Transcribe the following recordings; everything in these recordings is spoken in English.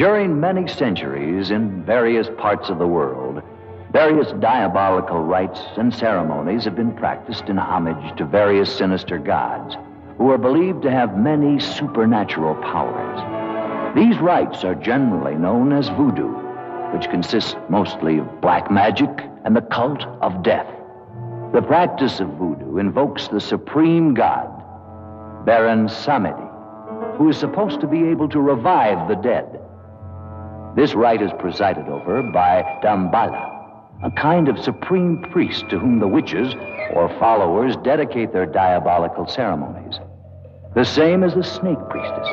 During many centuries in various parts of the world, various diabolical rites and ceremonies have been practiced in homage to various sinister gods who are believed to have many supernatural powers. These rites are generally known as voodoo, which consists mostly of black magic and the cult of death. The practice of voodoo invokes the supreme god, Baron Samedi, who is supposed to be able to revive the dead. This rite is presided over by Damballah, a kind of supreme priest to whom the witches or followers dedicate their diabolical ceremonies, the same as the snake priestess.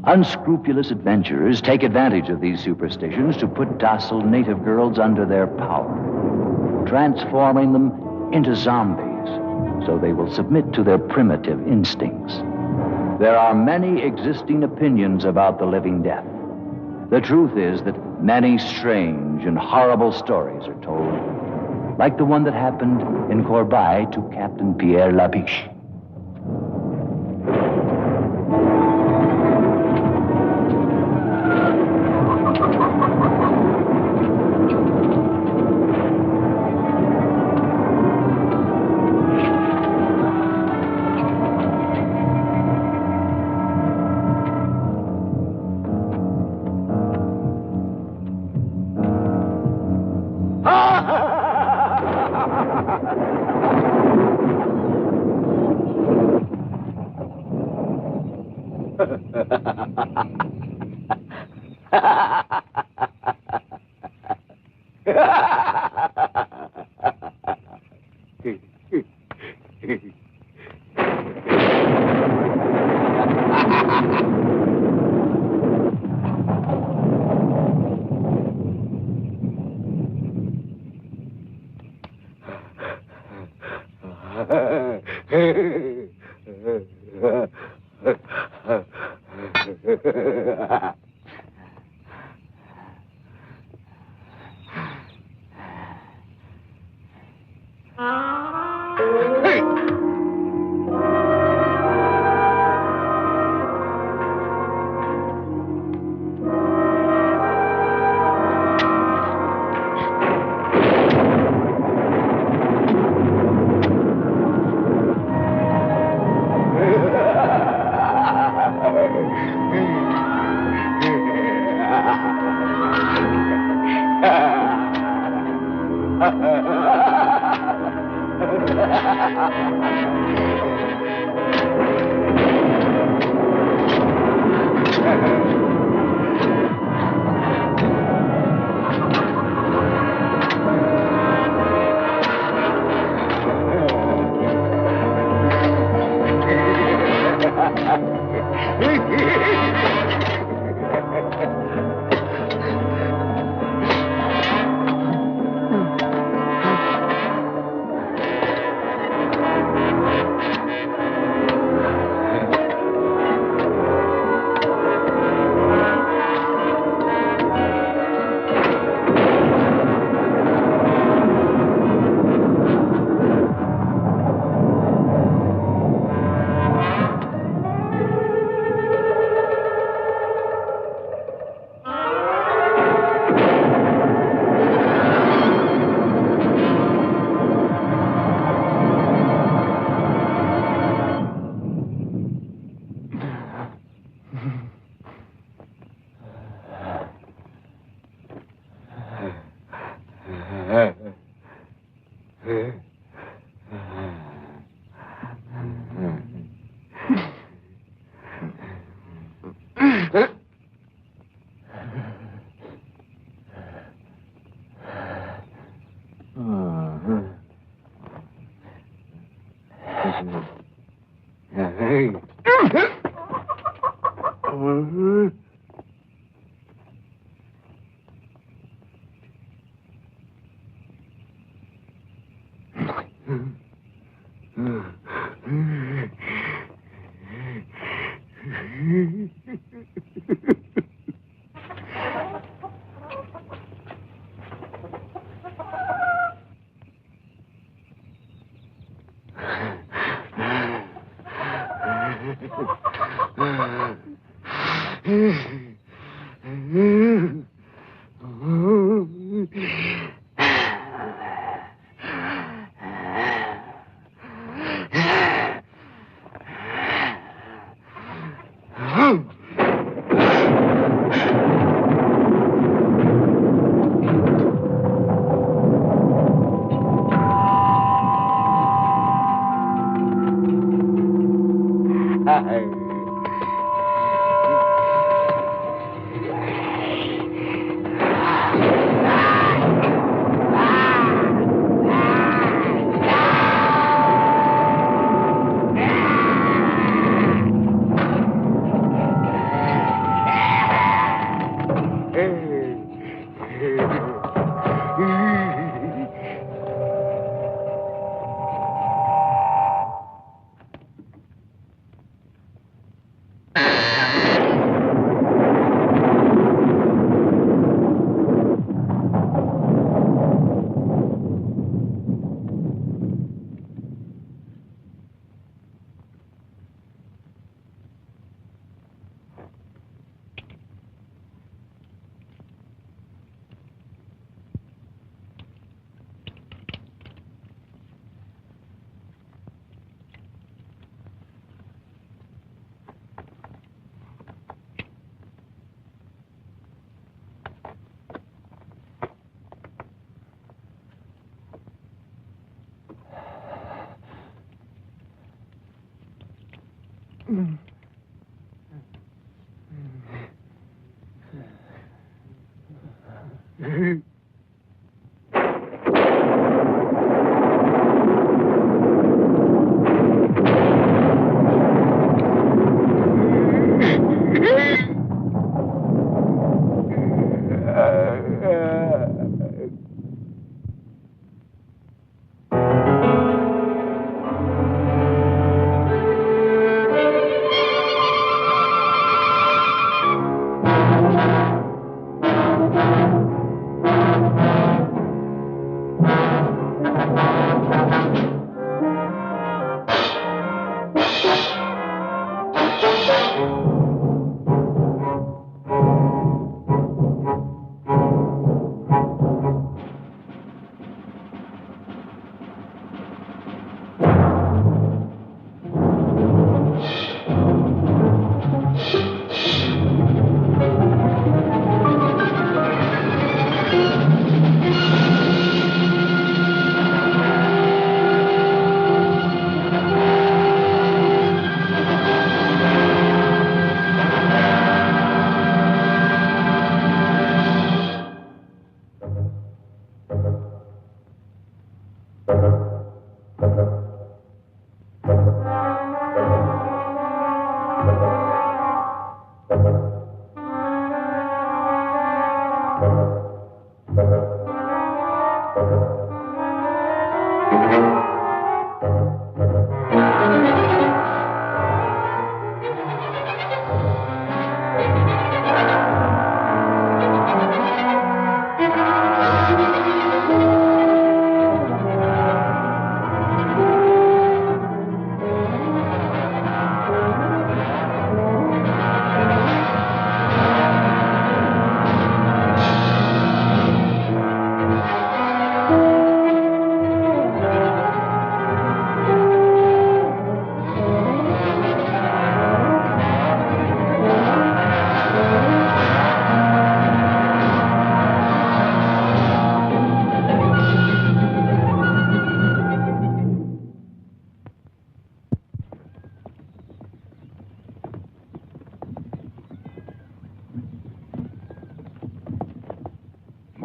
Unscrupulous adventurers take advantage of these superstitions to put docile native girls under their power, transforming them into zombies so they will submit to their primitive instincts. There are many existing opinions about the living death. The truth is that many strange and horrible stories are told, like the one that happened in Corbeil to Captain Pierre Labesch.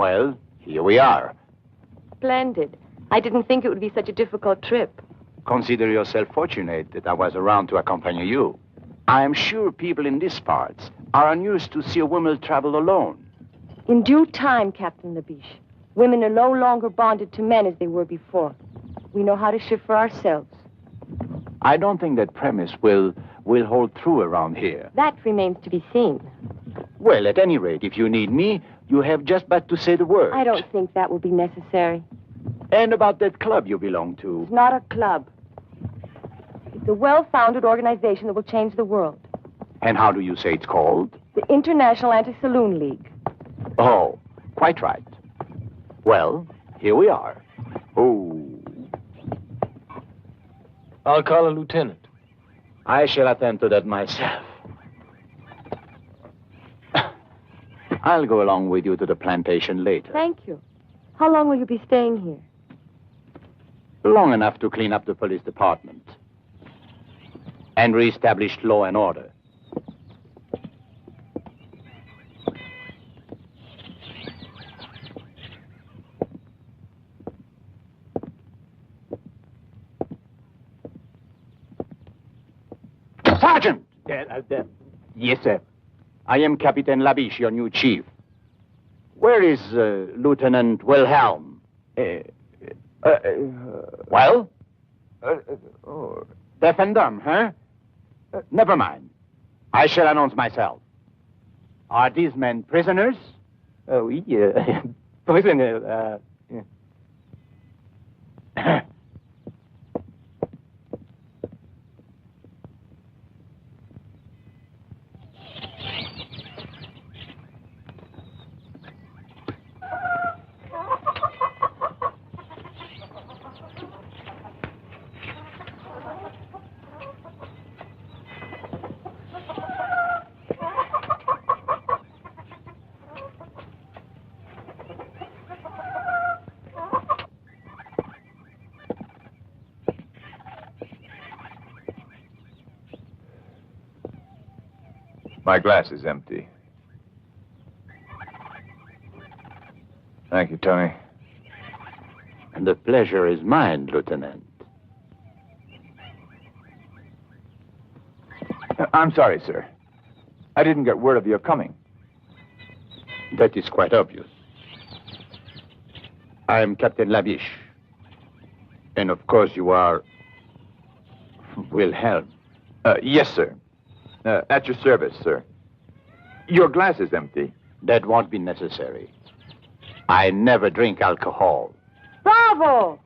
Well, here we are. Splendid. I didn't think it would be such a difficult trip. Consider yourself fortunate that I was around to accompany you. I am sure people in these parts are unused to see a woman travel alone. In due time, Captain Labesch. Women are no longer bonded to men as they were before. We know how to shift for ourselves. I don't think that premise will hold true around here. That remains to be seen. Well, at any rate, if you need me, you have just but to say the word. I don't think that will be necessary. And about that club you belong to? It's not a club. It's a well-founded organization that will change the world. And how do you say it's called? The International Anti-Saloon League. Oh, quite right. Well, here we are. Oh. I'll call a lieutenant. I shall attend to that myself. I'll go along with you to the plantation later. Thank you. How long will you be staying here? Long enough to clean up the police department and reestablish law and order. Sergeant! Yes, sir. I am Captain Labesch, your new chief. Where is Lieutenant Wilhelm? Well? Deaf and dumb, huh? Never mind. I shall announce myself. Are these men prisoners? Oui, prisoner, My glass is empty. Thank you, Tony. And the pleasure is mine, Lieutenant. I'm sorry, sir. I didn't get word of your coming. That is quite obvious. I am Captain Labesch. And of course you are Wilhelm. Yes, sir. At your service, sir. Your glass is empty. That won't be necessary. I never drink alcohol. Bravo!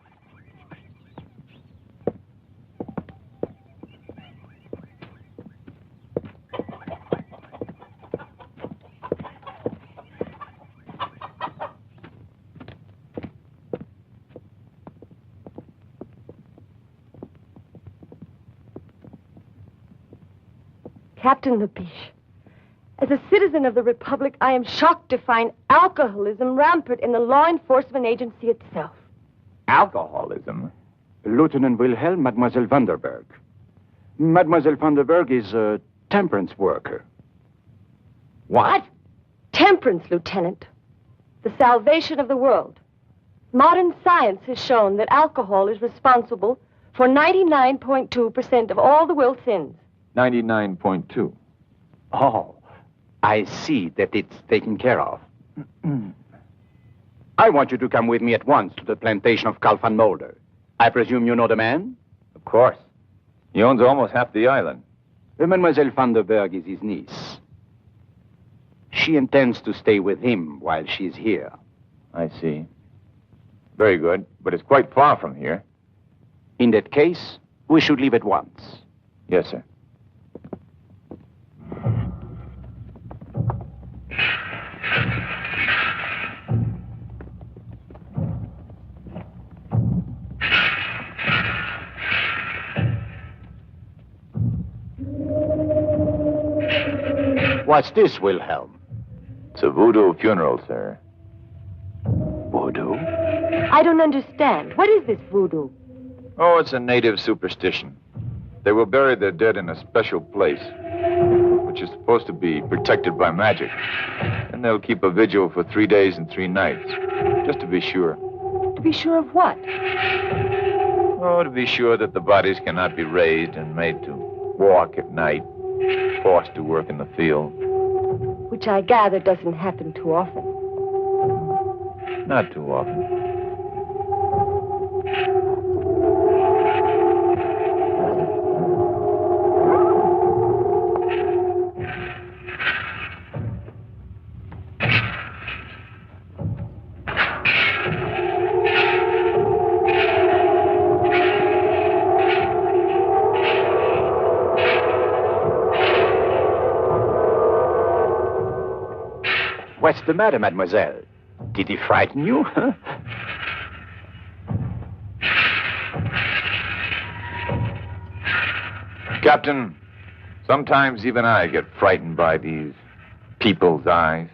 Captain Labesch, as a citizen of the Republic, I am shocked to find alcoholism rampant in the law enforcement agency itself. Alcoholism? Lieutenant Wilhelm, Mademoiselle Vanderberg. Mademoiselle Vanderberg is a temperance worker. What? Temperance, Lieutenant. The salvation of the world. Modern science has shown that alcohol is responsible for 99.2% of all the world's sins. 99.2. Oh, I see that it's taken care of. I want you to come with me at once to the plantation of Karloff and Mulder. I presume you know the man? Of course. He owns almost half the island. Mademoiselle Vanderberg is his niece. She intends to stay with him while she's here. I see. Very good, but it's quite far from here. In that case, we should leave at once. Yes, sir. What's this, Wilhelm? It's a voodoo funeral, sir. Voodoo? I don't understand. What is this voodoo? Oh, it's a native superstition. They will bury their dead in a special place, which is supposed to be protected by magic. And they'll keep a vigil for 3 days and 3 nights, just to be sure. To be sure of what? Oh, to be sure that the bodies cannot be raised and made to walk at night, forced to work in the field. Which I gather doesn't happen too often. Not too often. What's the matter, mademoiselle? Did he frighten you? Huh? Captain, sometimes even I get frightened by these people's eyes.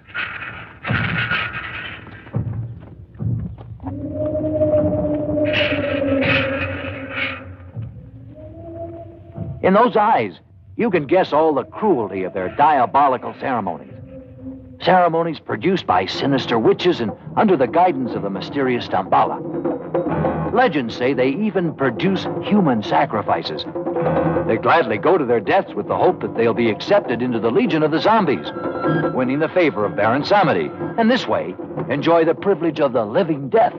In those eyes, you can guess all the cruelty of their diabolical ceremonies. Ceremonies produced by sinister witches and under the guidance of the mysterious Damballah. Legends say they even produce human sacrifices. They gladly go to their deaths with the hope that they'll be accepted into the legion of the zombies, winning the favor of Baron Samedi, and this way enjoy the privilege of the living death.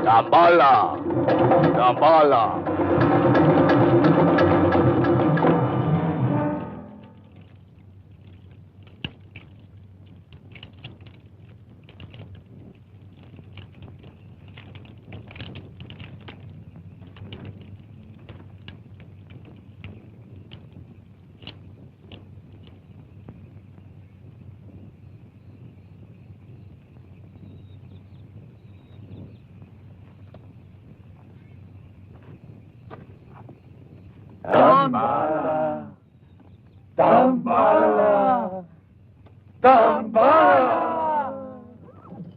Damballah! Damballah! Damballah. Damballah. Damballah.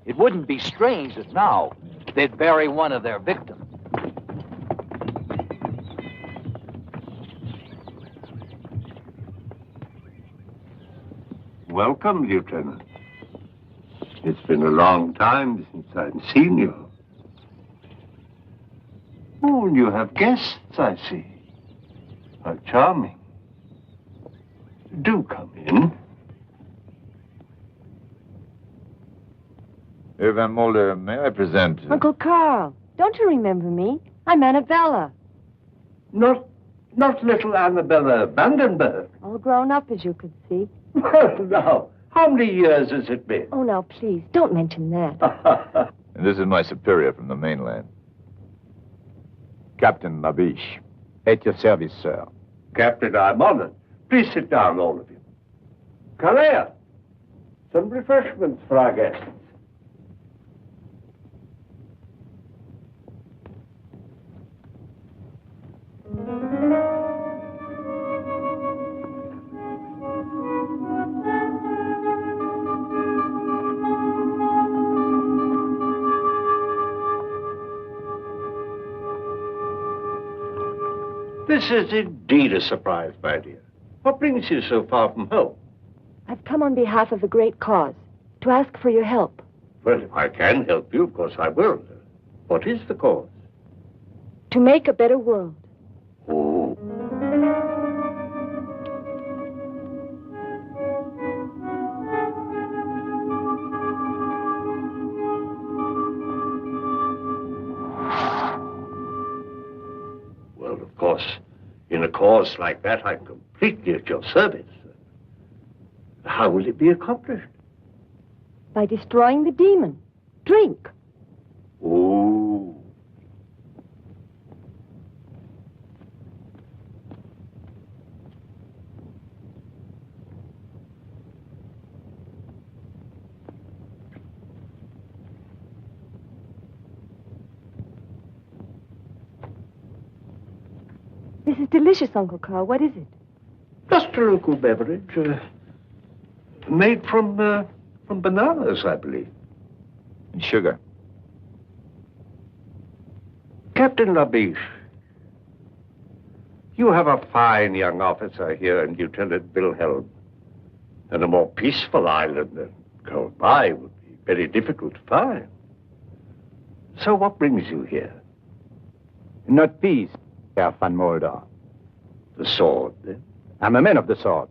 It wouldn't be strange that now they'd bury one of their victims. Welcome, Lieutenant. It's been a long time since I've seen you. Oh, and you have guests, I see. How charming. Do come in. Herr Van Mulder, may I present... Uncle Carl, don't you remember me? I'm Annabella. Not little Annabella Vandenberg. All grown up, as you could see. Well, now, how many years has it been? Oh, now, please, don't mention that. And this is my superior from the mainland. Captain Labesch. At your service, sir. Captain, I'm honored. Please sit down, all of you. Kalea, some refreshments for our guests. This is indeed a surprise, my dear. What brings you so far from home? I've come on behalf of a great cause, to ask for your help. Well, if I can help you, of course I will. What is the cause? To make a better world. Oh. Well, of course, in a cause like that, I'm completely at your service. How will it be accomplished? By destroying the demon. Drink. Oh. This is delicious, Uncle Carl. What is it? Just a local beverage, made from bananas, I believe. And sugar. Captain Labesch, you have a fine young officer here in Lieutenant Wilhelm, and a more peaceful island than Capt would be very difficult to find. So what brings you here? Not peace, Herr Van Mulder. The sword, then? I'm a man of the sword.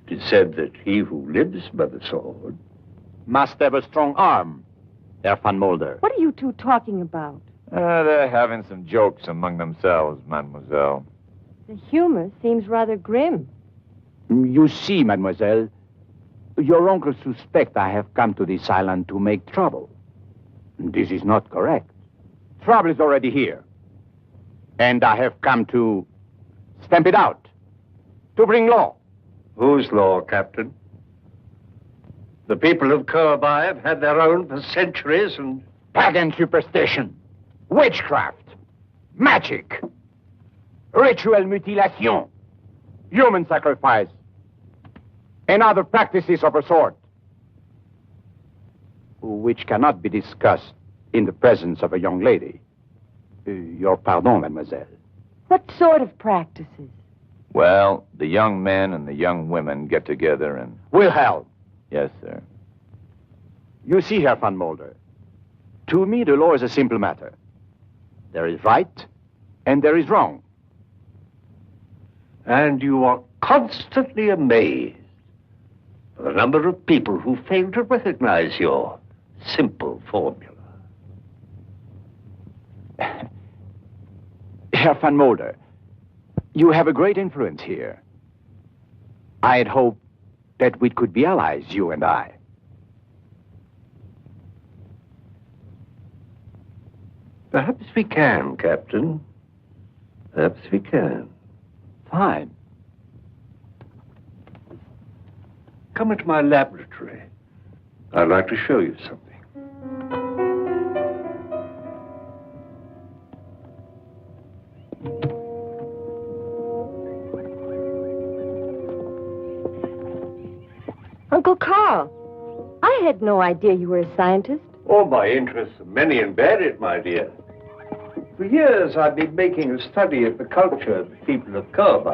It is said that he who lives by the sword Must have a strong arm, Herr Van Mulder. What are you two talking about? They're having some jokes among themselves, mademoiselle. The humor seems rather grim. You see, mademoiselle, your uncle suspects I have come to this island to make trouble. This is not correct. Trouble is already here. And I have come to stamp it out, to bring law. Whose law, Captain? The people of Capt have had their own for centuries, and... Pagan superstition, witchcraft, magic, ritual mutilation, human sacrifice, and other practices of a sort, which cannot be discussed in the presence of a young lady. Your pardon, mademoiselle. What sort of practices? Well, the young men and the young women get together and... Wilhelm. Yes, sir. You see, Herr Van Mulder, to me the law is a simple matter. There is right and there is wrong. And you are constantly amazed by the number of people who fail to recognize your simple formula. Herr Van Mulder, you have a great influence here. I had hoped that we could be allies, you and I. Perhaps we can, Captain. Perhaps we can. Fine. Come into my laboratory. I'd like to show you something. had no idea you were a scientist. Oh, my interests are many and varied, my dear. For years, I've been making a study of the culture of the people of Capt.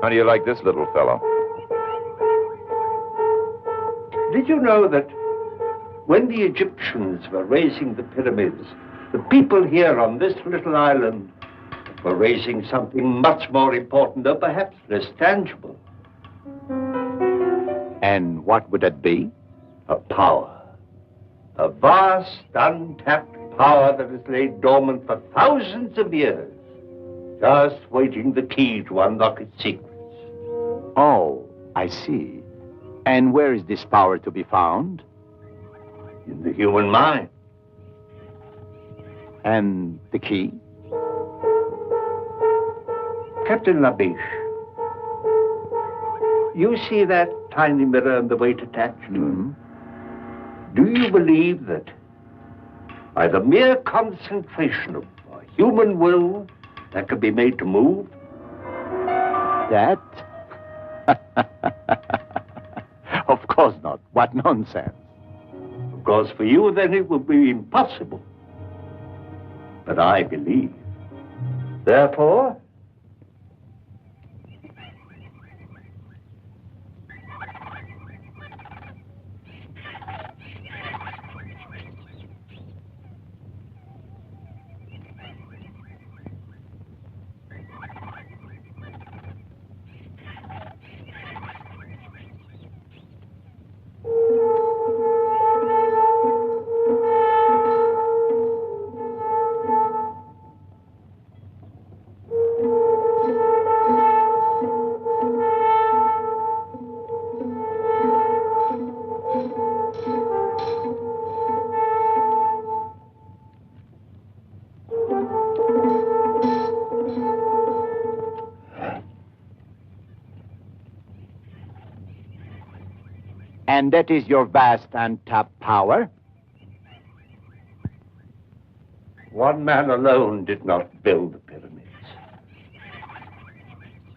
How do you like this little fellow? Did you know that when the Egyptians were raising the pyramids, the people here on this little island were raising something much more important, or perhaps less tangible? And what would it be? A power. A vast, untapped power that has laid dormant for thousands of years, just waiting the key to unlock its secrets. Oh, I see. And where is this power to be found? In the human mind. And the key? Captain Labesch, you see that tiny mirror and the weight attached to it? Do you believe that by the mere concentration of a human will that can be made to move? That? Of course not. What nonsense. Of course, for you, then it would be impossible. But I believe. Therefore, And that is your vast untapped power? one man alone did not build the pyramids.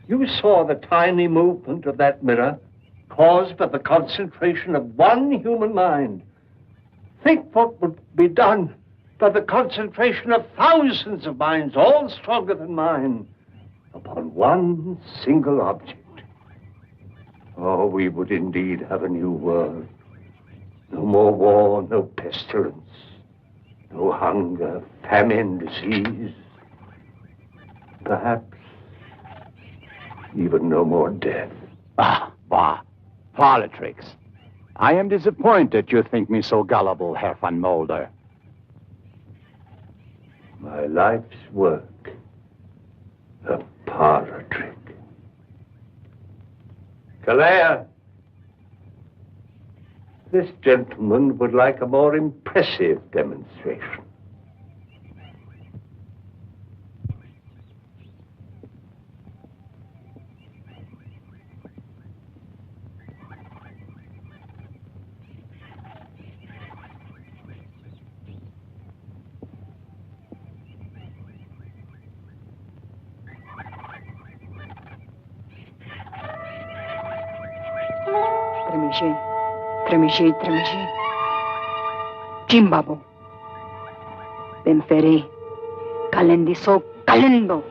You saw the tiny movement of that mirror caused by the concentration of one human mind. Think what would be done by the concentration of thousands of minds, all stronger than mine, upon one single object. Oh, we would indeed have a new world. No more war, no pestilence, no hunger, famine, disease. Perhaps even no more death. Bah. Politics. I am disappointed you think me so gullible, Herr van Mulder. My life's work, a parlor trick. Calais, this gentleman would like a more impressive demonstration. Tremejei. Jimbabo. Benfere. Kalendiso kalendo.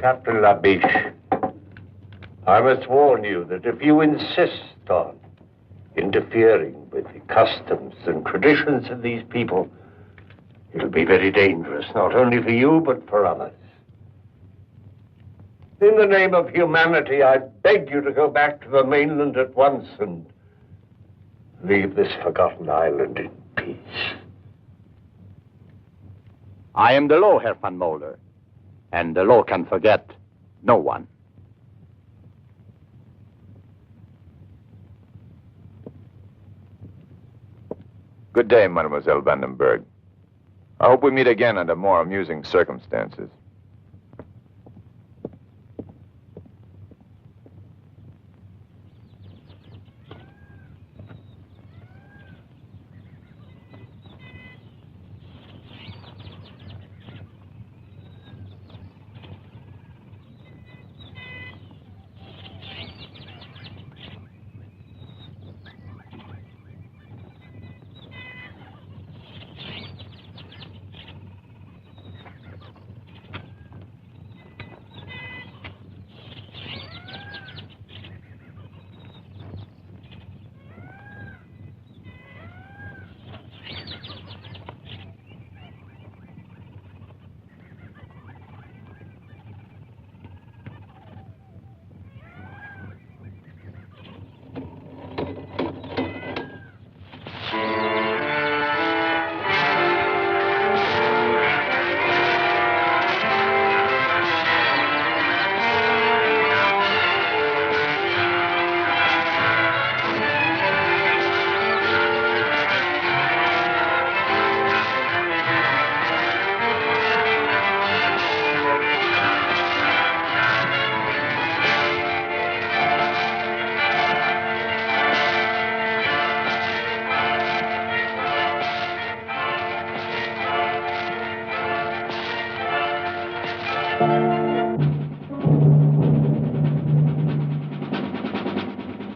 Captain Labesch, I must warn you that if you insist on interfering with the customs and traditions of these people, it'll be very dangerous, not only for you, but for others. In the name of humanity, I beg you to go back to the mainland at once and leave this forgotten island in peace. I am the law, Herr van Mulder. And the law can forget no one. Good day, Mademoiselle Vandenberg. I hope we meet again under more amusing circumstances.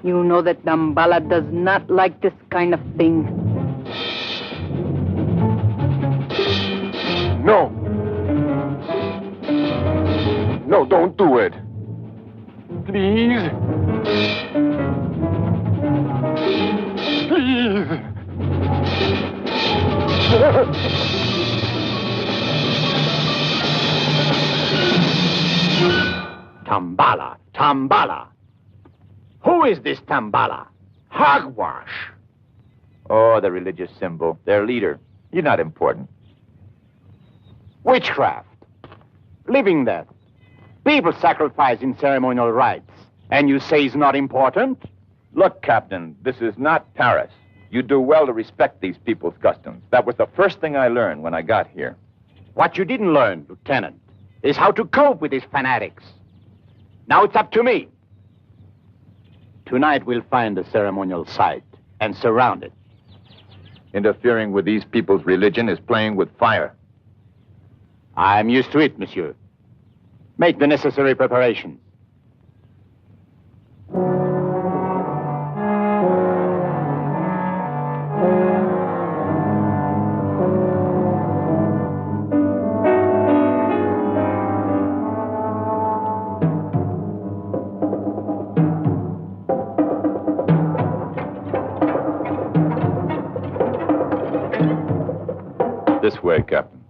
You know that Damballah does not like this kind of thing. No! No, don't do it. Please. Please. Damballah! Damballah! Who is this Damballah? Hogwash! Oh, the religious symbol. Their leader. You're not important. Witchcraft. Living death. People sacrifice in ceremonial rites. And you say it's not important? Look, Captain, this is not Paris. You do well to respect these people's customs. That was the first thing I learned when I got here. What you didn't learn, Lieutenant, is how to cope with these fanatics. Now it's up to me. Tonight we'll find a ceremonial site and surround it. Interfering with these people's religion is playing with fire. I'm used to it, monsieur. Make the necessary preparations. This way, Captain.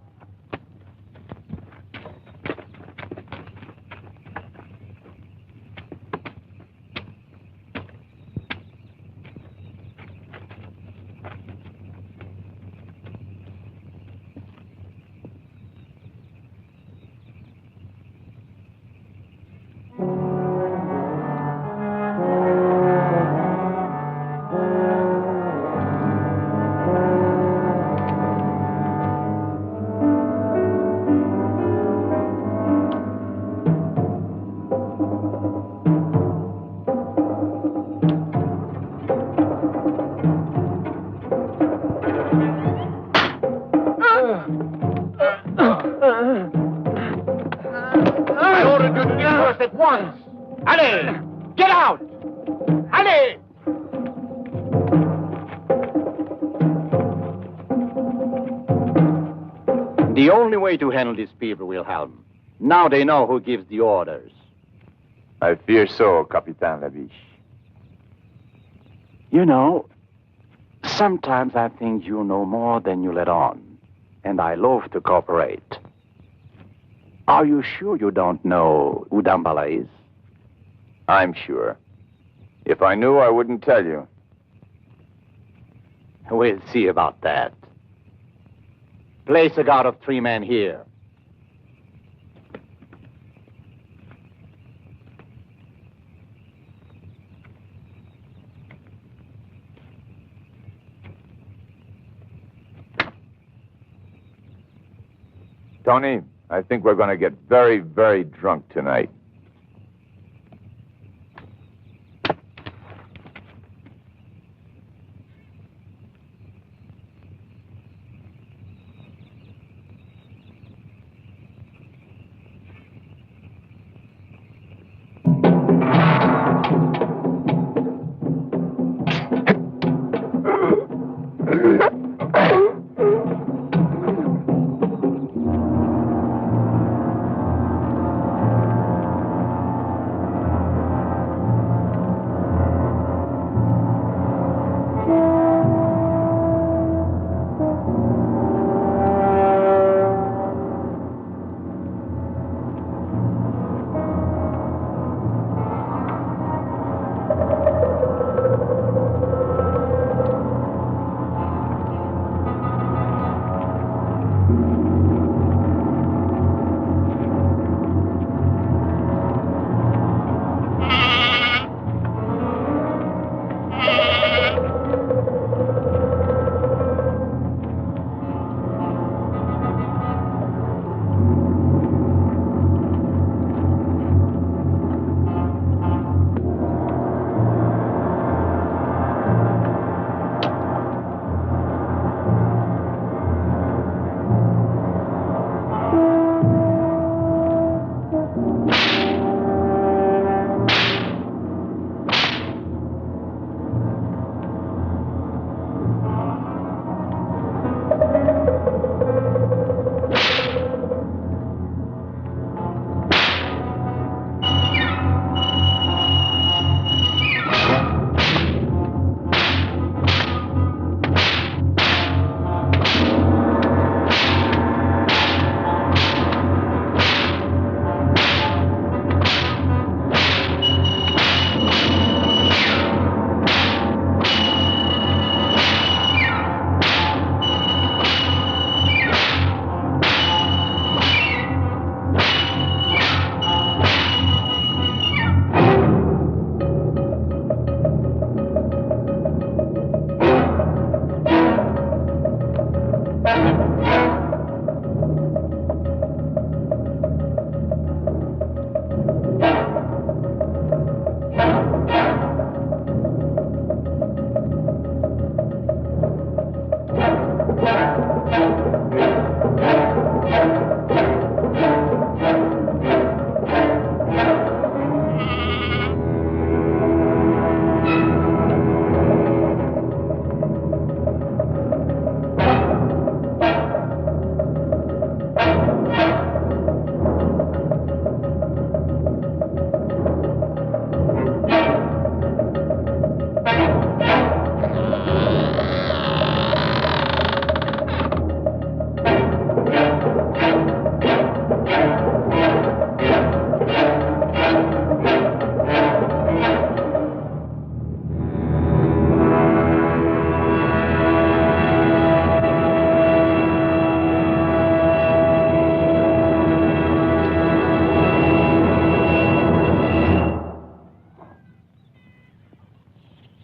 The only way to handle these people, Wilhelm. Now they know who gives the orders. I fear so, Capitan Labesch. You know, sometimes I think you know more than you let on, and I love to cooperate. Are you sure you don't know who Damballah is? I'm sure. If I knew, I wouldn't tell you. We'll see about that. Place a guard of 3 men here. Tony, I think we're going to get very, very drunk tonight.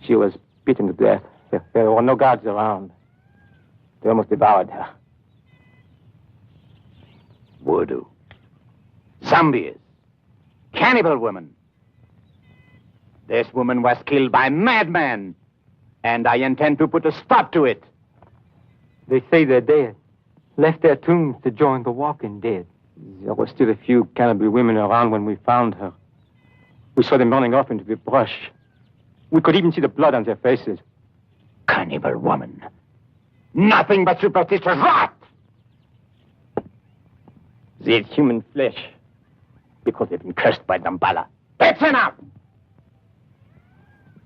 She was beaten to death. There were no guards around. They almost devoured her. Voodoo. Zombies. Cannibal women. This woman was killed by madmen, and I intend to put a stop to it. They say they're dead. Left their tombs to join the walking dead. There were still a few cannibal women around when we found her. We saw them running off into the brush. We could even see the blood on their faces. Cannibal woman. Nothing but superstitious rot! They ate human flesh because they've been cursed by Damballah. That's enough!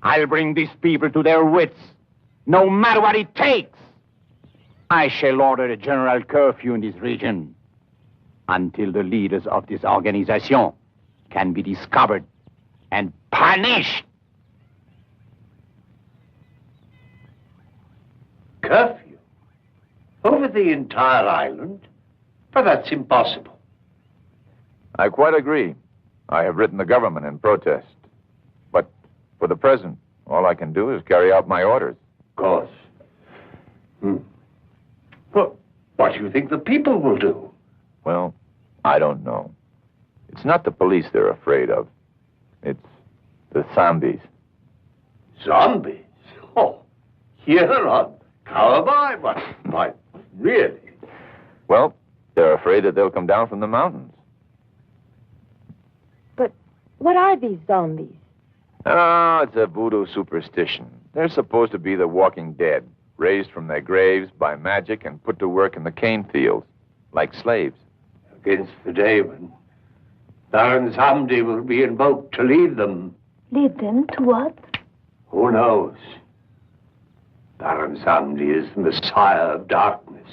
I'll bring these people to their wits, no matter what it takes. I shall order a general curfew in this region until the leaders of this organization can be discovered and punished. Curfew? Over the entire island? But that's impossible. I quite agree. I have written the government in protest. But for the present, all I can do is carry out my orders. Of course. Well, what do you think the people will do? Well, I don't know. It's not the police they're afraid of. It's the zombies. Zombies? Oh, here on Cowboy? Why, really? Well, they're afraid that they'll come down from the mountains. But what are these zombies? Oh, it's a voodoo superstition. They're supposed to be the walking dead, raised from their graves by magic and put to work in the cane fields, like slaves. Against the day when Baron Samdi will be invoked to lead them. Lead them to what? Who knows? Baron Samdi is the Messiah of darkness.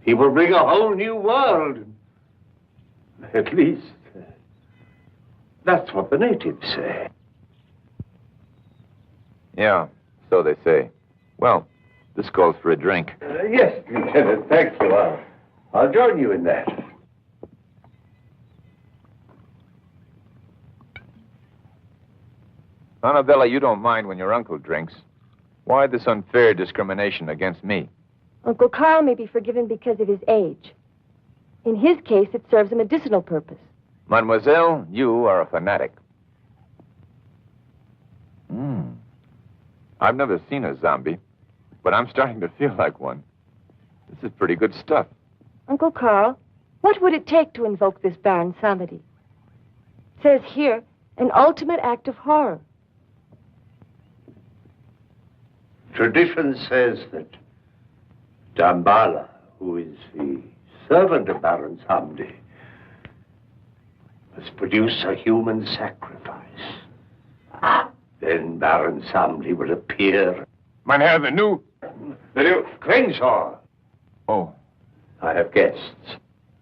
He will bring a whole new world. At least, that's what the natives say. Yeah, so they say. Well, this calls for a drink. Yes, Lieutenant, thank you. I'll join you in that. Annabella, you don't mind when your uncle drinks. Why this unfair discrimination against me? Uncle Carl may be forgiven because of his age. In his case, it serves a medicinal purpose. Mademoiselle, you are a fanatic. I've never seen a zombie, but I'm starting to feel like one. This is pretty good stuff. Uncle Carl, what would it take to invoke this Baron Samedi? It says here, an ultimate act of horror. Tradition says that Damballah, who is the servant of Baron Samdi, must produce a human sacrifice. Then Baron Samdi will appear. Mein Herr, the new Crenshaw. Oh, I have guests.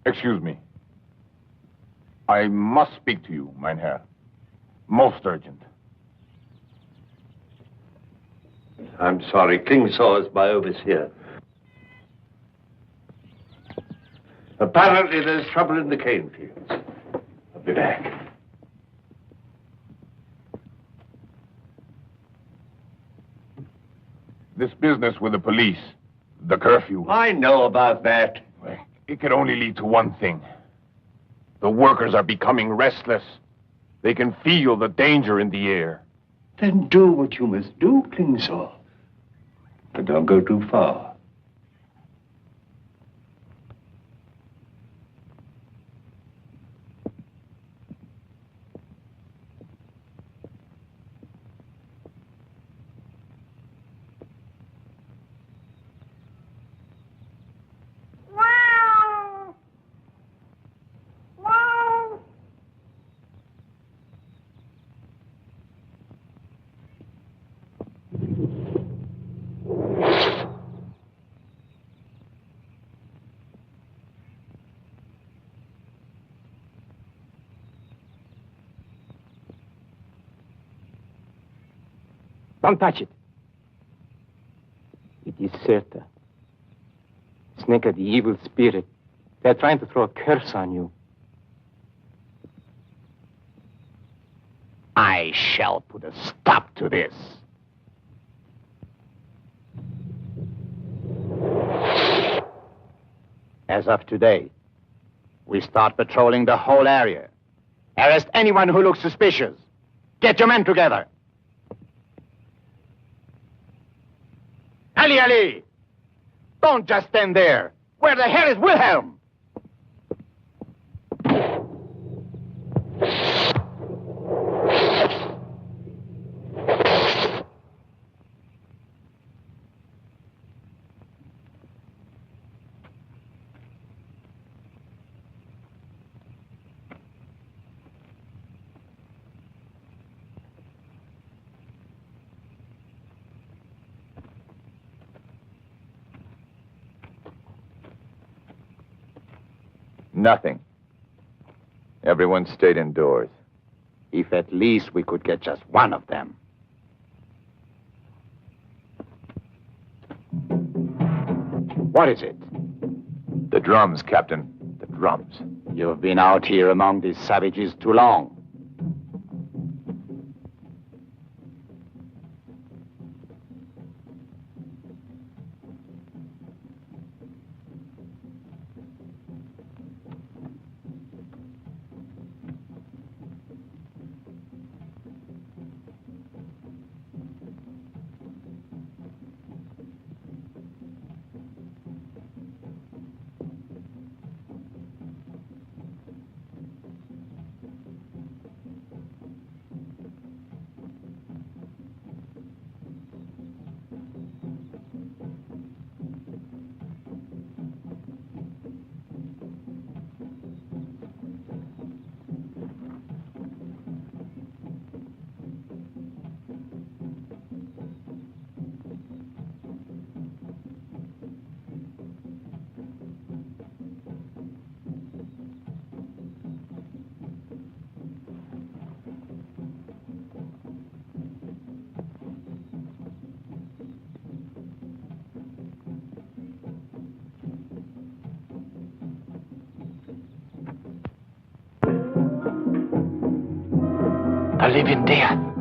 excuse me. I must speak to you, mein Herr. Most urgent. I'm sorry, Klingsaw is my overseer. Apparently there's trouble in the cane fields. I'll be back. This business with the police, the curfew, I know about that. it could only lead to one thing. The workers are becoming restless. They can feel the danger in the air. Then do what you must do, Klingsaw. But don't go too far. Don't touch it. It is Serta. Sneka, the evil spirit. They're trying to throw a curse on you. I shall put a stop to this. As of today, we start patrolling the whole area. Arrest anyone who looks suspicious. Get your men together. Ali, Ali! Don't just stand there. Where the hell is Wilhelm? Nothing. Everyone stayed indoors. If at least we could get just one of them. What is it? The drums, Captain. The drums. You've been out here among these savages too long. live in there.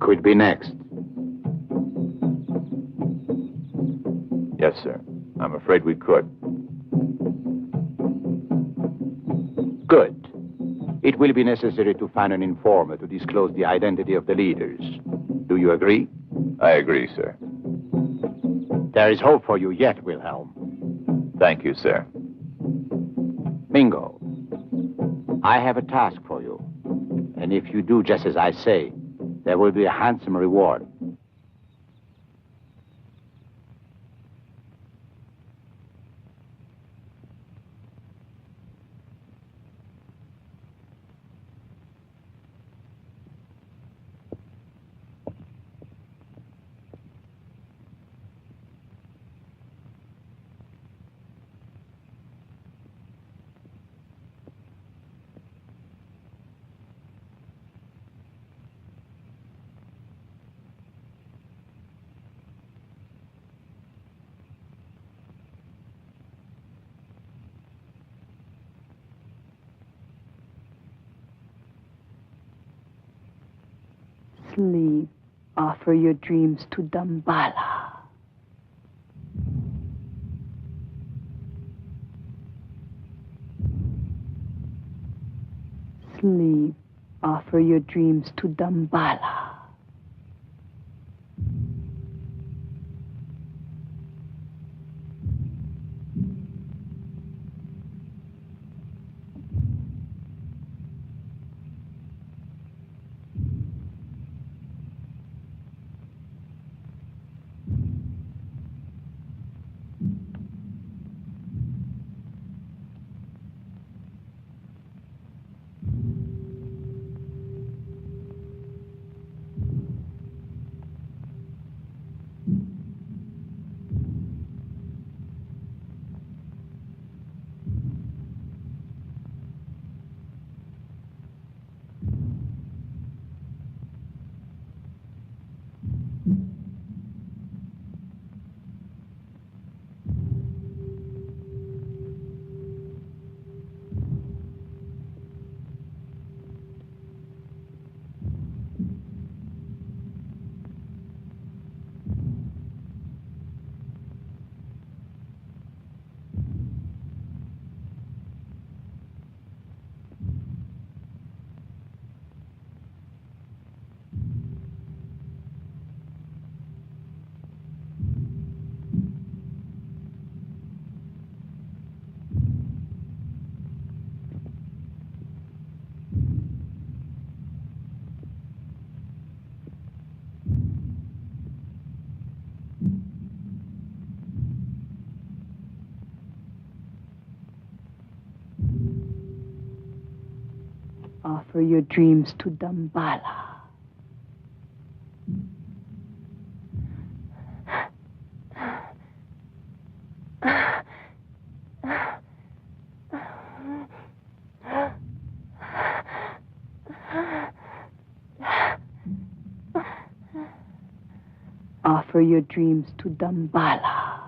Could be next. Yes, sir. I'm afraid we could. Good. It will be necessary to find an informer to disclose the identity of the leaders. Do you agree? I agree, sir. There is hope for you yet, Wilhelm. Thank you, sir. Mingo, I have a task for you. And if you do just as I say, there will be a handsome reward. Sleep. Offer your dreams to Damballah. Sleep. Offer your dreams to Damballah. Offer your dreams to Damballah. Offer your dreams to Damballah.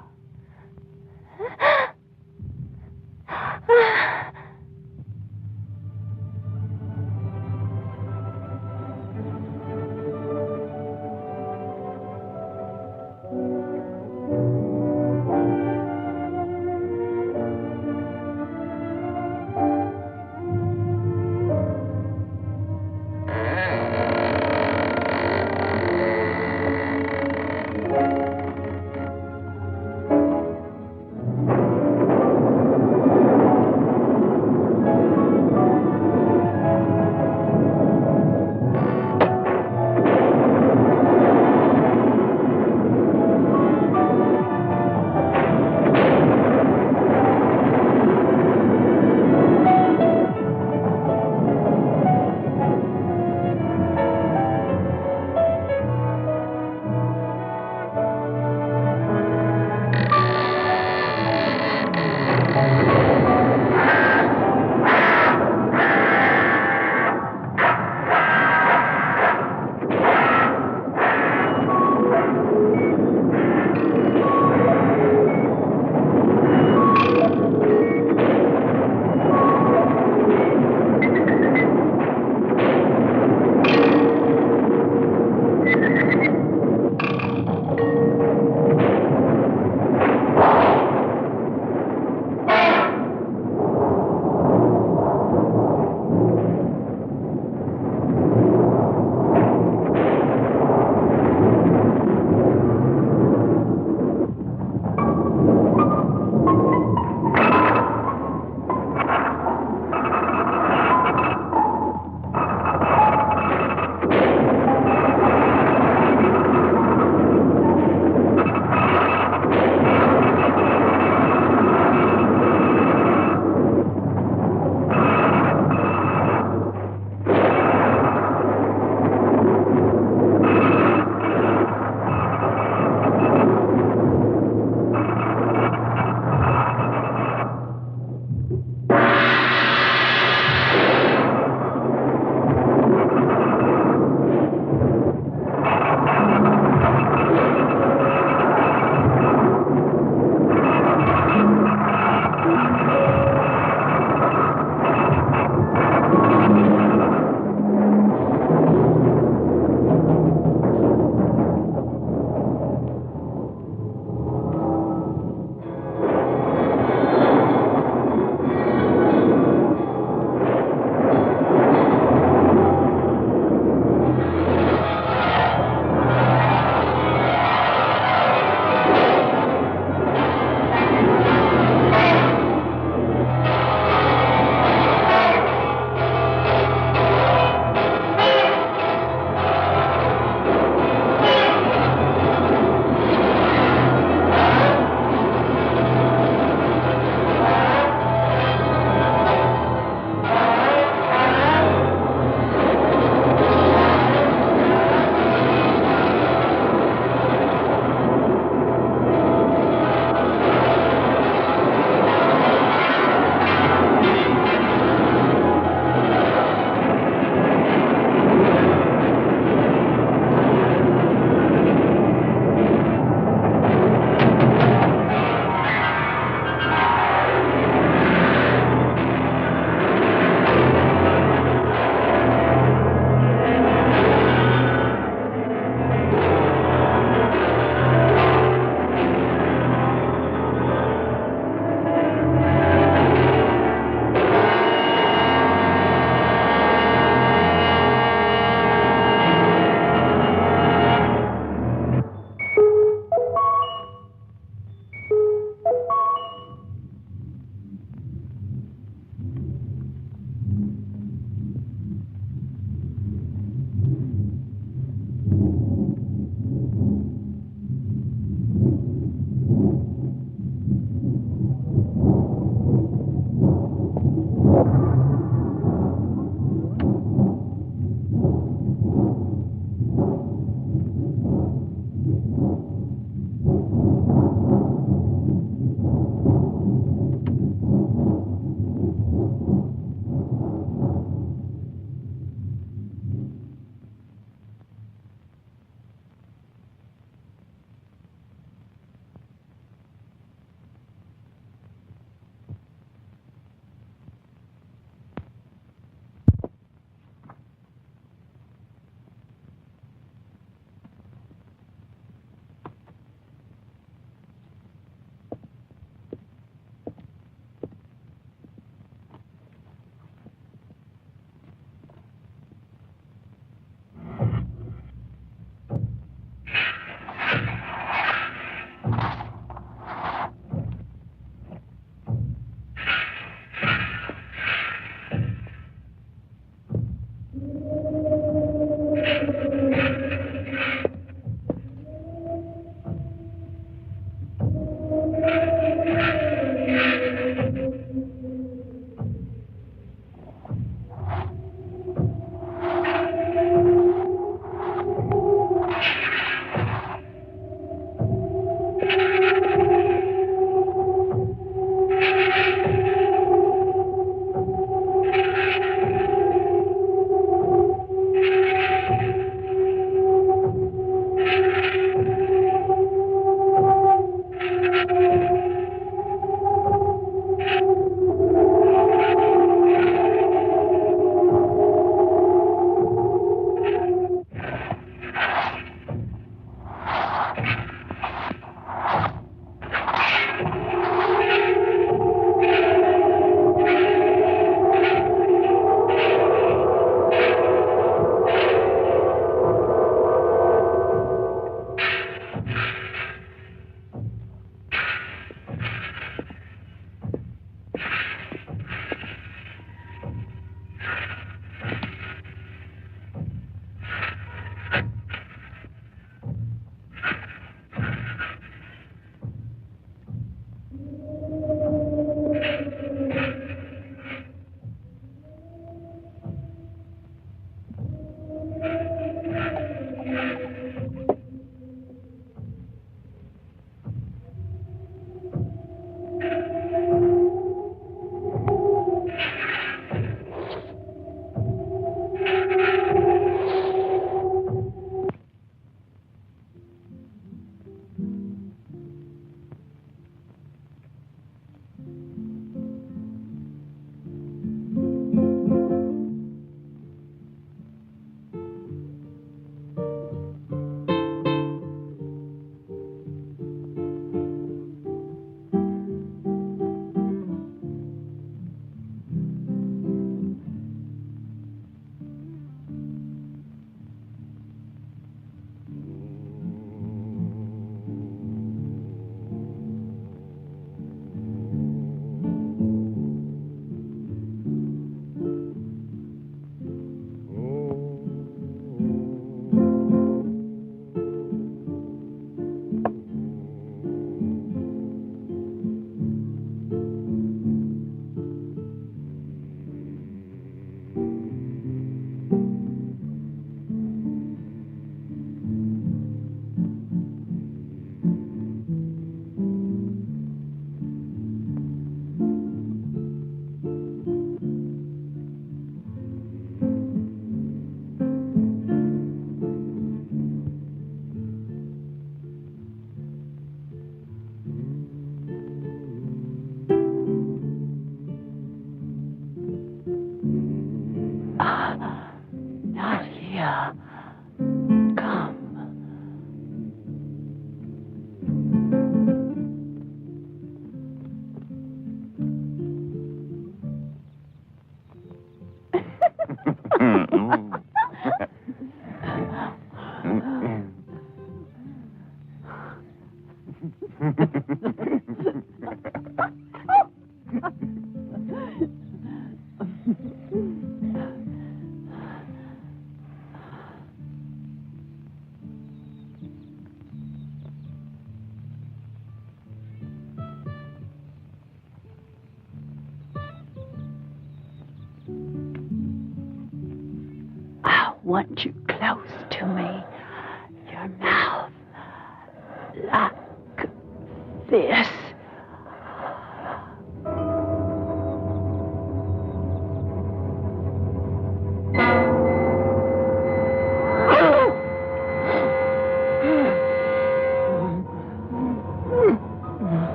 I want you close to me. Your mouth like this.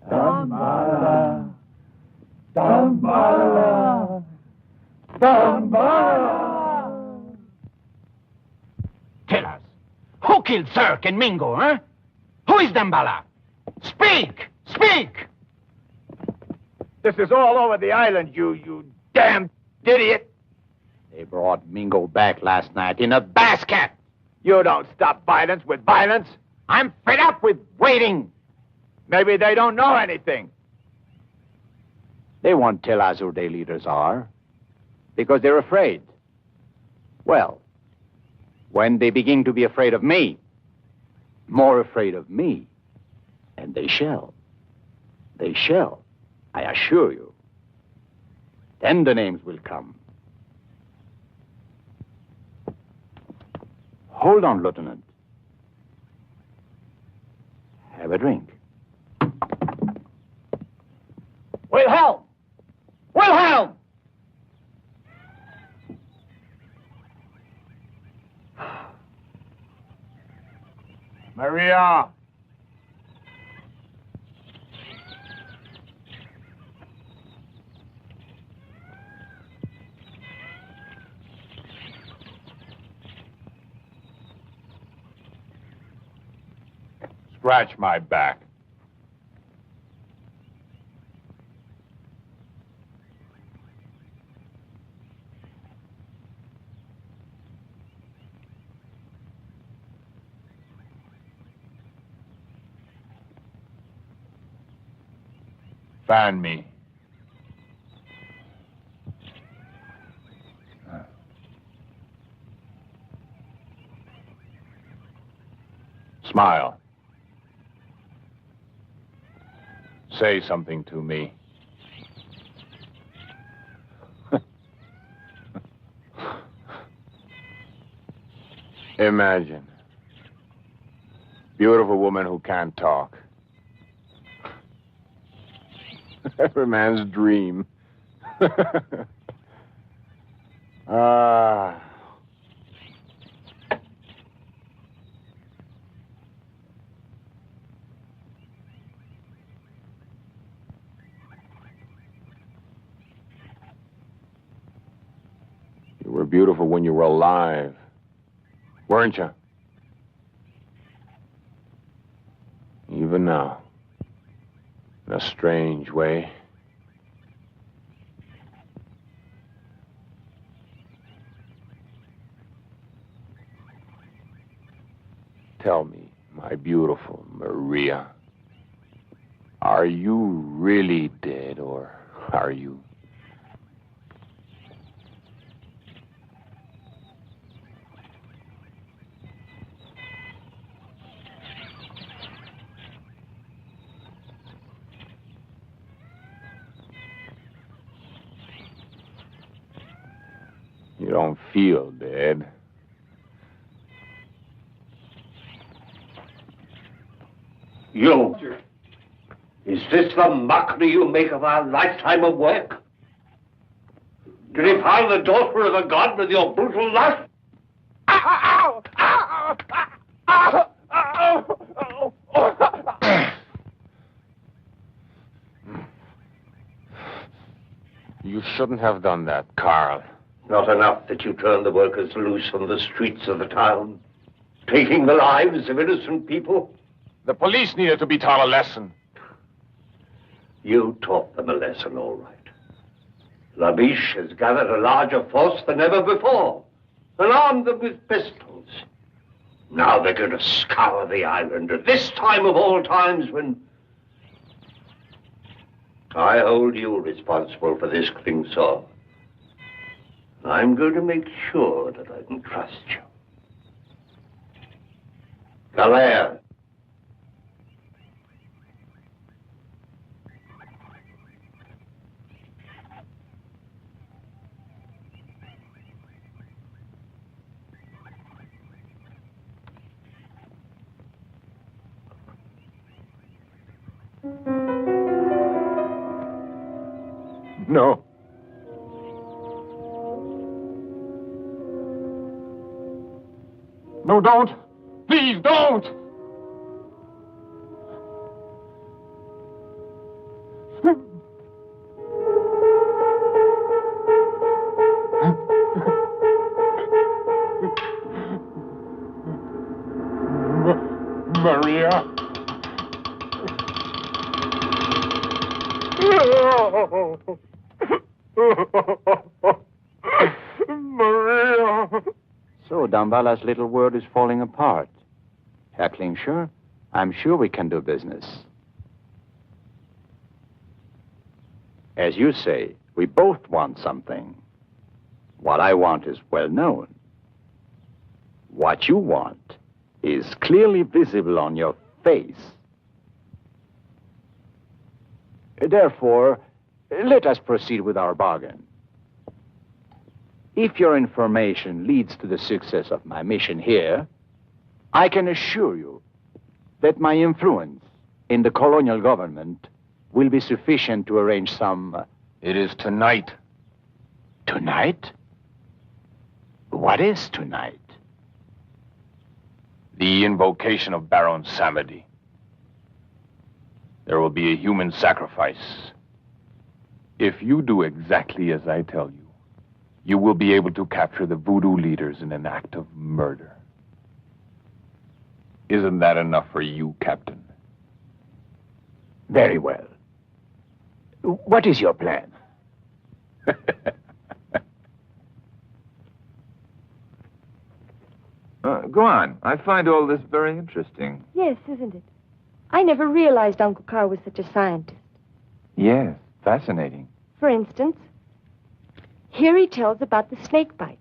Damballah! Damballah! Damballah! Tell us, who killed Cirque and Mingo, huh? Who is Damballah? Speak! Speak! This is all over the island, you damn idiot. They brought Mingo back last night in a basket. You don't stop violence with violence. I'm fed up with waiting. Maybe they don't know anything. They won't tell us who their leaders are because they're afraid. Well, when they begin to be afraid of me, more afraid of me, and they shall, I assure you, then the names will come. Hold on, Lieutenant. Have a drink. Wilhelm! Wilhelm! Maria! Scratch my back. Fan me. Smile. Say something to me. Imagine. Beautiful woman who can't talk. Every man's dream. Ah. You were beautiful when you were alive, weren't you? Even now, in a strange way. Tell me, my beautiful Maria, are you really dead, or are you? You don't feel dead. You! Is this the mockery you make of our lifetime of work? To defile the daughter of a god with your brutal lust? You shouldn't have done that, Carl. Not enough that you turn the workers loose on the streets of the town, taking the lives of innocent people? The police needed to be taught a lesson. You taught them a lesson, all right. Labesch has gathered a larger force than ever before and armed them with pistols. Now they're going to scour the island at this time of all times when I hold you responsible for this thing, sir. I'm going to make sure that I can trust you. Galère. No. No, don't. Please, don't. Maria. Maria. So Damballah's little world is falling apart. Herr Klingscher, I'm sure we can do business. As you say, we both want something. What I want is well known. What you want is clearly visible on your face. Therefore, let us proceed with our bargain. If your information leads to the success of my mission here, I can assure you that my influence in the colonial government will be sufficient to arrange some... It is tonight. Tonight? What is tonight? The invocation of Baron Samedi. There will be a human sacrifice. If you do exactly as I tell you, you will be able to capture the voodoo leaders in an act of murder. Isn't that enough for you, Captain? Very well. What is your plan? Go on. I find all this very interesting. Yes, isn't it? I never realized Uncle Carl was such a scientist. Yes, fascinating. For instance, here he tells about the snake bite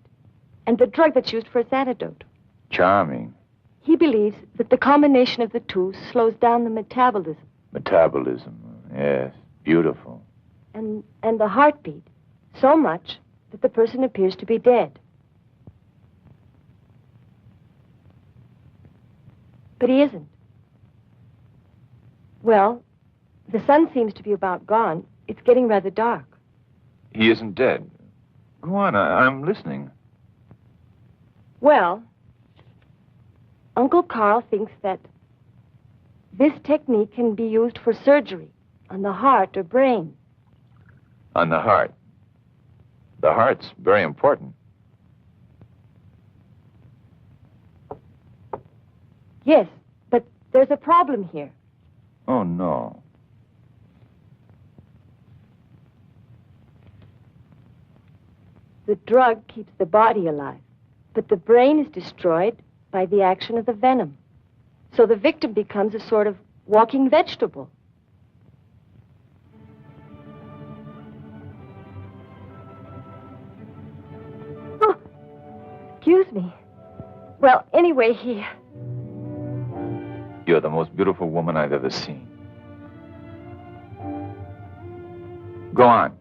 and the drug that's used for its antidote. Charming. He believes that the combination of the two slows down the metabolism. Metabolism. Yes, beautiful. And the heartbeat, so much that the person appears to be dead. But he isn't. Well, the sun seems to be about gone. It's getting rather dark. He isn't dead. Go on, I'm listening. Well, Uncle Carl thinks that this technique can be used for surgery on the heart or brain. On the heart. The heart's very important. Yes, but there's a problem here. Oh, no. The drug keeps the body alive, but the brain is destroyed by the action of the venom. So the victim becomes a sort of walking vegetable. Oh, excuse me. Well, anyway, You're the most beautiful woman I've ever seen. Go on.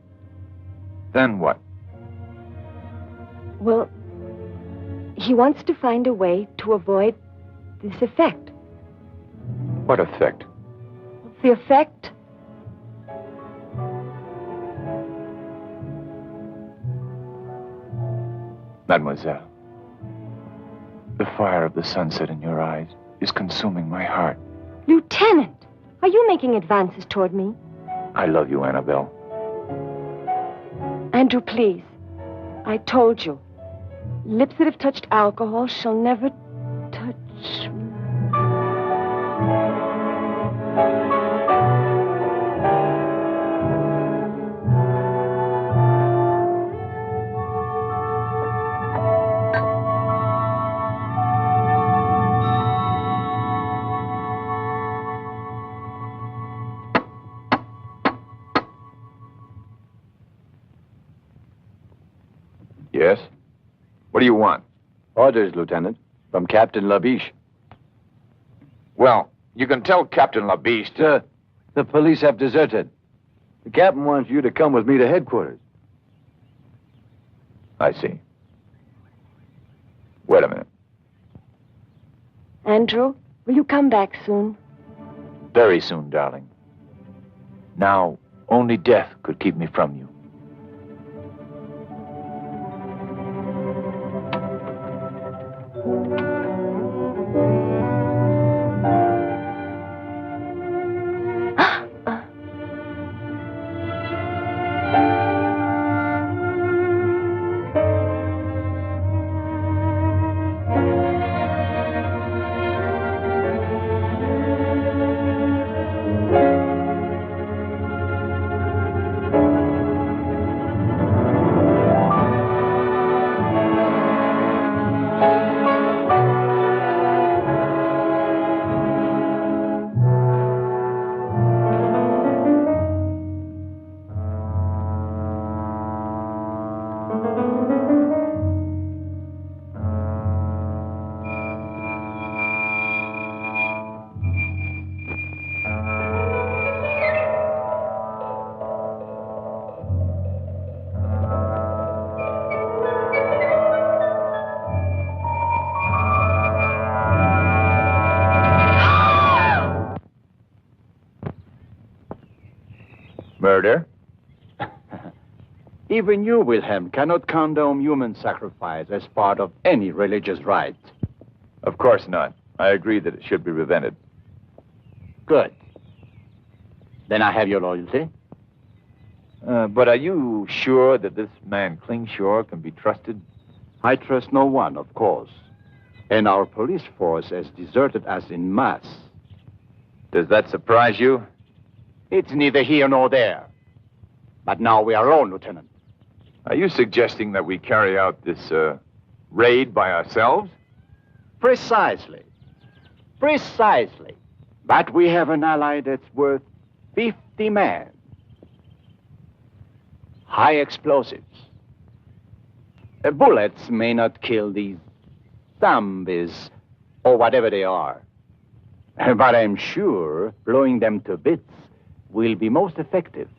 Then what? Well, he wants to find a way to avoid this effect. What effect? The effect? Mademoiselle, the fire of the sunset in your eyes is consuming my heart. Lieutenant, are you making advances toward me? I love you, Annabelle. Andrew, please. I told you. Lips that have touched alcohol shall never touch me. Yes? What do you want? Orders, Lieutenant, from Captain Labesch. Well, you can tell Captain Labesch. Sir, the police have deserted. The captain wants you to come with me to headquarters. I see. Wait a minute. Andrew, will you come back soon? Very soon, darling. Now, only death could keep me from you. Murder? Even you, Wilhelm, cannot condone human sacrifice as part of any religious rite. Of course not. I agree that it should be prevented. Good. Then I have your loyalty. But are you sure that this man Klingshore can be trusted? I trust no one, of course. And our police force has deserted us en masse. Does that surprise you? It's neither here nor there. But now we are alone, Lieutenant. Are you suggesting that we carry out this, raid by ourselves? Precisely. Precisely. But we have an ally that's worth 50 men. high explosives. Bullets may not kill these zombies, or whatever they are. But I'm sure blowing them to bits will be most effective.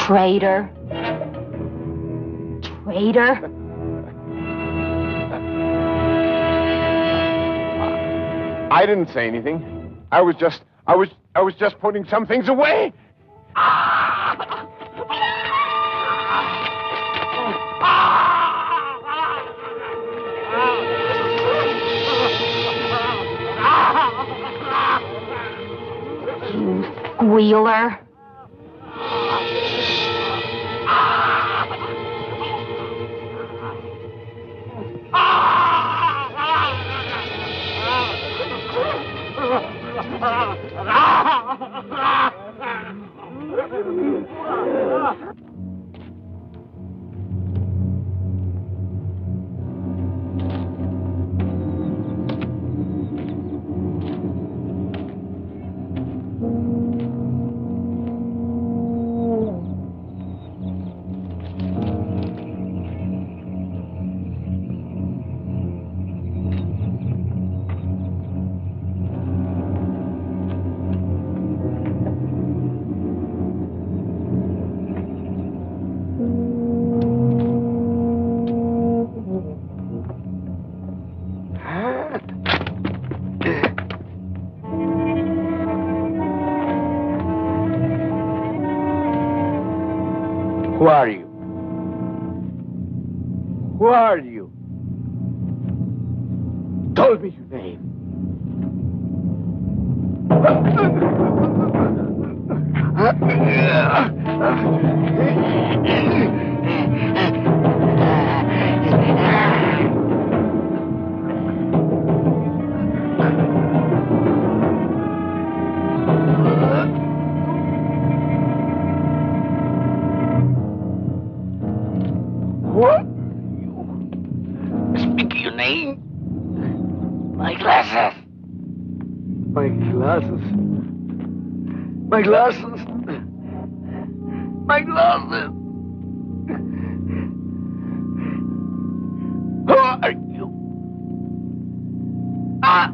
Traitor. Traitor. I didn't say anything. I was just putting some things away. You squealer. Who are you? Who are you? Tell me your name. What? Speak your name. My glasses. My glasses. My glasses. My glasses. Who are you? Ah.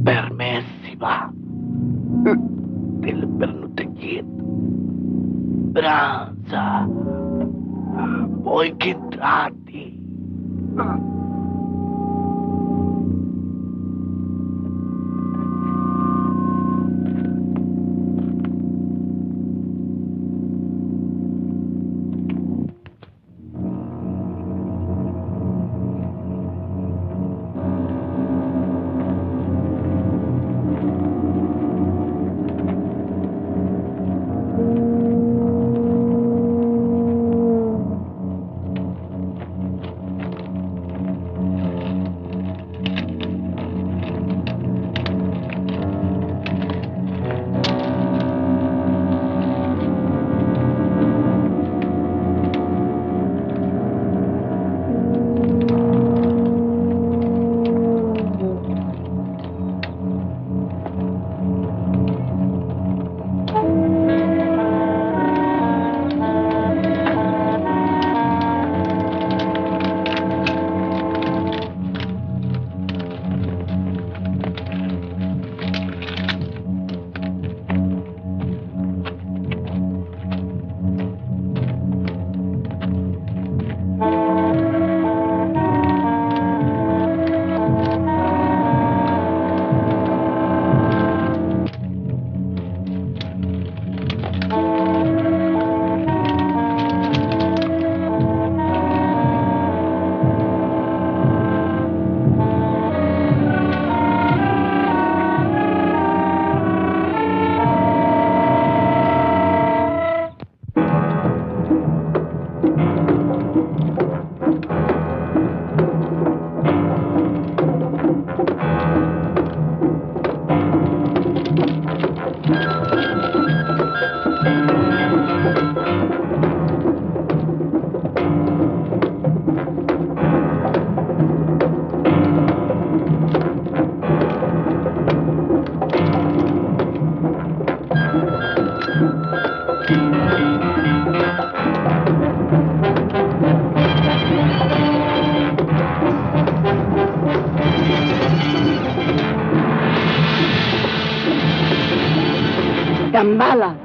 Permessiva. Del pernutegit. Branza. Voi che tratti. Damballah.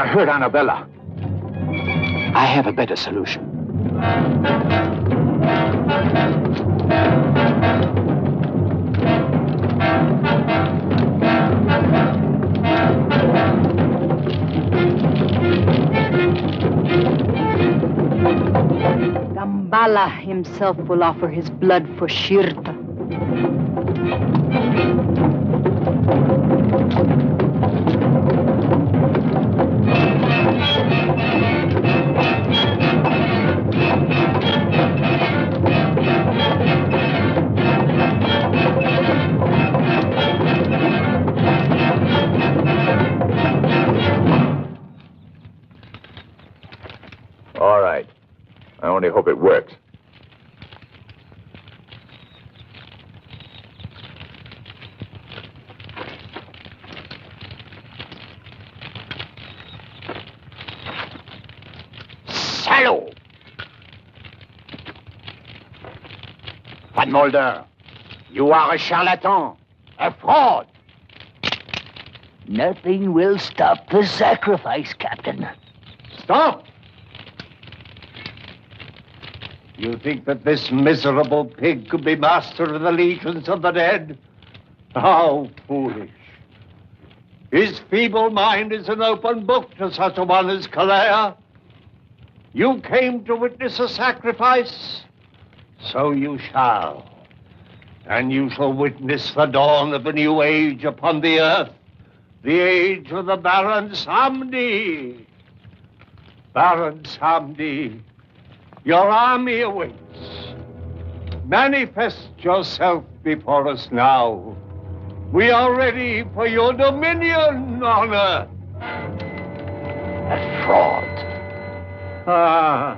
Hurt Annabella. I have a better solution. Damballah himself will offer his blood for Shirta. All right. I only hope it works. Salaud! Van Mulder, you are a charlatan, a fraud. Nothing will stop the sacrifice, Captain. Stop! You think that this miserable pig could be master of the legions of the dead? How foolish. His feeble mind is an open book to such a one as Calais. You came to witness a sacrifice, so you shall. And you shall witness the dawn of a new age upon the earth, the age of the Baron Samedi. Baron Samedi, your army awaits. Manifest yourself before us now. We are ready for your dominion on earth. A fraud. Ah,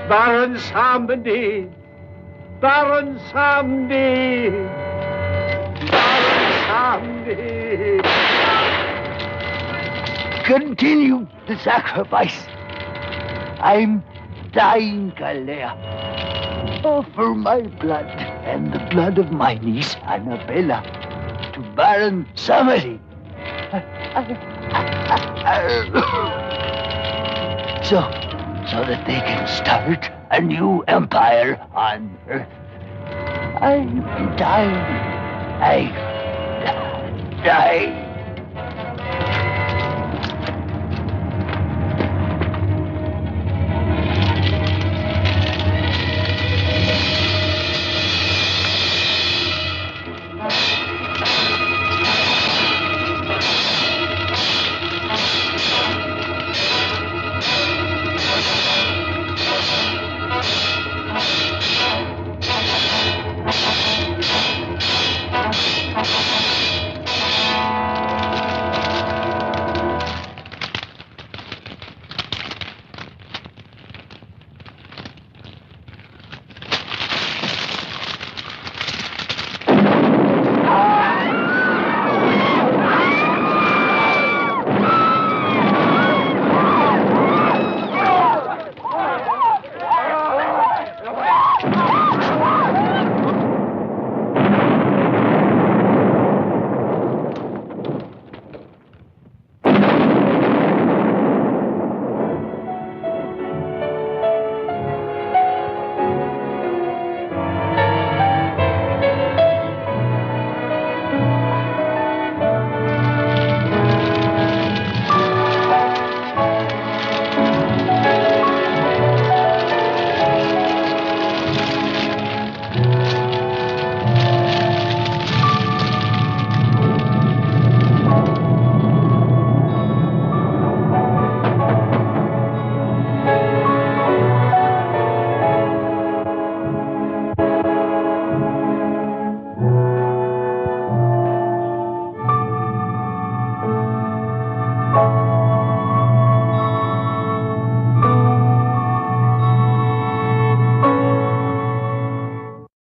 Baron Samedi. Baron Samedi. Baron Samedi. Continue the sacrifice. I'm dying, Calais. offer my blood and the blood of my niece, Annabella, to Baron Samedi. So that they can start a new empire on Earth. I'm dying. I die.